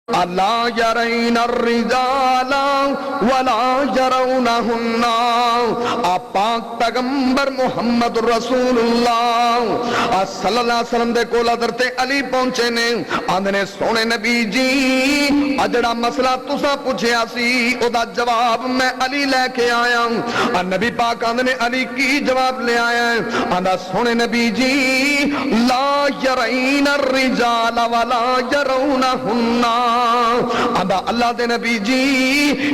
الا يرين الرجال ولا يرونهن. آپ پاک پیغمبر محمد رسول اللہ صلی اللہ علیہ وسلم دے کول حضرت علی پہنچے نے. آندے نے سونے نبی جی اجڑا مسئلہ تساں پوچھیا سی او دا جواب میں علی لے کے آیا ہوں. نبی پاک آندے نے علی کی جواب لے آیا ہے. آندا سونے نبی جی لا يرين الرجال ولا يرونهن. آندا اللہ دے نبی جی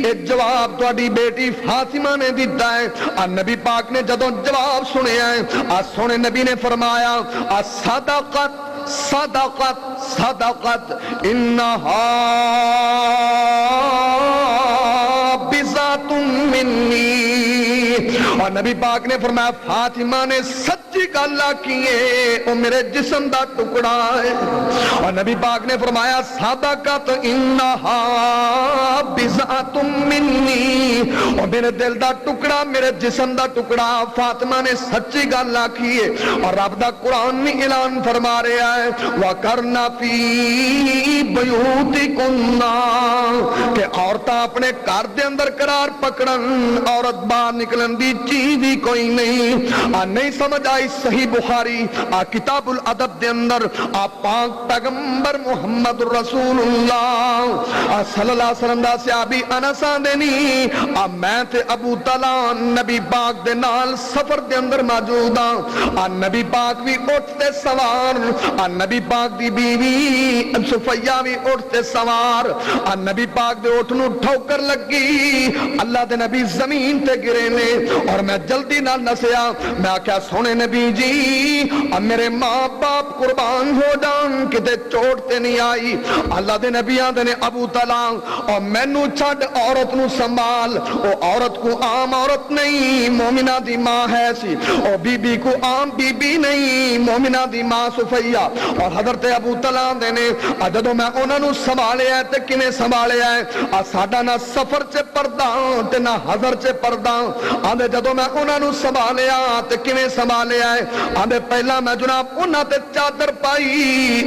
ایک جواب تہاڈی بیٹی فاطمہ نے دیتا ہے. نبی پاک نے جدوں جواب سنیا ہے سونے نبی نے فرمایا صدقت صدقت صدقت انہا بذات منی. اور نبی پاک نے فرمایا فاطمہ نے سچی گل کیے وہ میرے جسم دا ٹکڑا ہے. اور نبی پاک نے فرمایا صدقت انہا بذات منی. اور میرے دل دا ٹکڑا میرے جسم دا ٹکڑا فاطمہ نے سچی گل کی ہے. اور رب دا قرآن میں اعلان فرما رہا ہے وَقَرْنَ فِي بُيُوتِكُنَّ کہ عورتاں اپنے گھر دے اندر قرار پکڑن عورت باہر نکلن دی چیز ہی کوئی نہیں. نہیں سمجھ آئی صحیح بخاری کتاب الادب دے اندر پاک پیغمبر محمد رسول اللہ صلی اللہ علیہ وسلم دا صحابی انس آندے نی میں تے ابو طلحہ نبی پاک دے نال سفر دے اندر موجود ہاں. نبی پاک بھی اٹھتے سوار نبی پاک دی بیوی صفیہ بھی اٹھتے سوار. نبی پاک دے اٹھ نو ٹھوکر لگی اللہ دے نبی زمین تے گرے نے. اور میں جلدی نہ نسیا میں آکھیا سونے نبی جی میرے ماں باپ قربان ہو جان کتے چوٹ تے نہیں آئی. اللہ دے نبی آندے نے ابو طلحہ اور مینوں چھڈ عورت نو سنبھال. او عورت کو عام عورت نہیں مومنہ دی ماں ہے سی. او بی بی کو عام بی بی نہیں مومنہ دی ماں صفیہ. اور حضرت ابو طلحہ دے نے جدوں میں انہاں نو سنبھالیا تے کیویں سنبھالیا ہے ساڈا نہ سفر چ پردہ تے نہ حضر چ پردہ. آندے جدوں میں انہاں نو سنبھالیا تے کیویں سنبھالیا ہے آندے پہلا میں جناب انہاں تے چادر پائی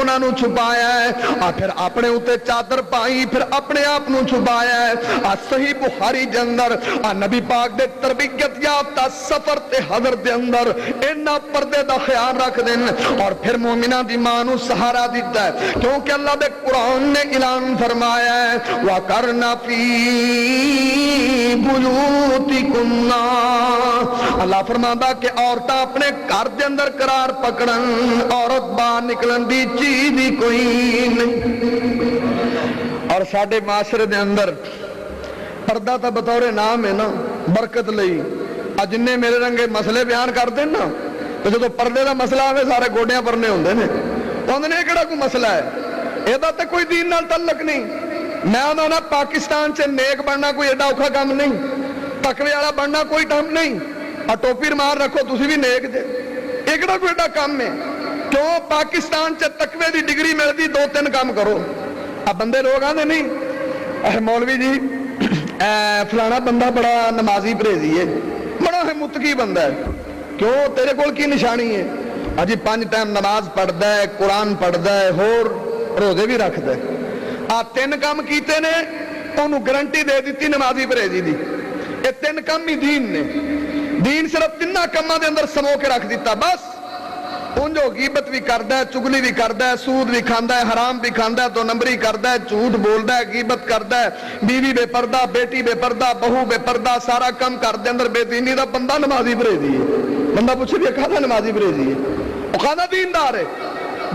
انہاں نو چھپایا ہے پھر اپنے اوتے چادر پائی پھر اپنے آپ نو چھپایا ہے. صحیح بخاری دے اندر نبی پاک دے تربیت یافتہ سفر تے حضر دے اندر انہاں پردے دا خیال رکھ دین. اور پھر مومنہ دی ماں نو سہارا دیتا ہے کیونکہ اللہ دے قرآن نے اعلان فرمایا ہے وَقَرْنَ فِي بُيُوتِكُنَّ. اللہ فرماتا کہ عورتاں اپنے گھر دے اندر قرار پکڑن عورت باہر نکلن دی چیز ہی کوئی نہیں. اور ساڈے معاشرے دے اندر پردہ تا بطور نام ہے نا برکت لئی جننے میرے رنگے مسئلے بیان کر دیں نا تو جدو پردے دا مسئلہ آوے سارے گوڑیاں پرنے ہوندے نے نے کڑا کوئی مسئلہ ہے یہ تے کوئی دین نال تعلق نہیں. میں آنا پاکستان سے نیک بننا کوئی ایڈا اوکھا کام نہیں تقوی والا بننا کوئی کام نہیں. ٹوپی مار رکھو تسی بھی نیک جے یہ کڑا کوئی ایڈا کام ہے. کیوں پاکستان سے تقوی دی ڈگری ملتی 2-3 کام کرو. اب بندے لوگ آتے نہیں مولوی جی فلانا بندہ بڑا نمازی پرہیزی ہے بڑا متقی بندہ ہے. کیوں تیرے کول کی نشانی ہے اجی 5 ٹائم نماز پڑھدا ہے قرآن پڑھدا ہے ہور روزے بھی رکھدا ہے. 3 کام کیتے نے انہوں گارنٹی دے دیتی نمازی پرہیزی دی. یہ 3 کام ہی دین نے. دین صرف 3 کاماں دے اندر سمو کے رکھ دیتا بس. ان جو غیبت بھی کردا ہے چگلی بھی کردا ہے سود بھی کھاندا ہے حرام بھی کھاندا ہے 2 نمبری کردا ہے جھوٹ بولدا ہے غیبت کردا ہے بیوی بے پردہ بیٹی بے پردہ بہو بے پردہ سارا کم کر دے اندر بے دینی دا بندہ نمازی پرہیزی ہے. بندہ پوچھے بھی کہاں نمازی پرہیزی ہے وہ کہاں دیندار ہے.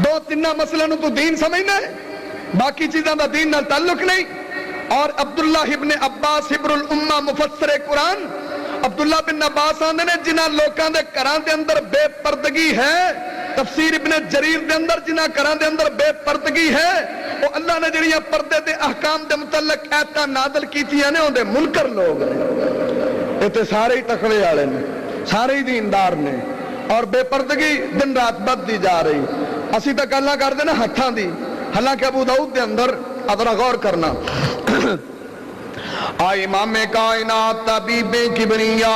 2-3 مسئلے نو تو دین سمجھنا ہے باقی چیزاں دا دین نال تعلق نہیں. اور عبداللہ ابن عباس حبر الامہ مفسر قرآن عبداللہ بن عباس آندے نے جنہ لوکاں دے گھراں دے اندر بے پردگی ہے تفسیر ابن جریر دے اندر جنہ گھراں دے اندر بے پردگی ہے وہ اللہ نے جڑیاں پردے دے احکام دے متعلق ایتاں نازل کیتیاں نے اون دے منکر لوگ نے. یہ تے سارے ہی تقوی والے نے سارے ہی دیندار نے. اور بے پردگی دن رات بدتی جا رہی. اسی تک گلاں کردے نا ہتھاں دی حالانکہ ابو داؤد دے اندر ذرا غور کرنا امام کائنات طبیب کبریا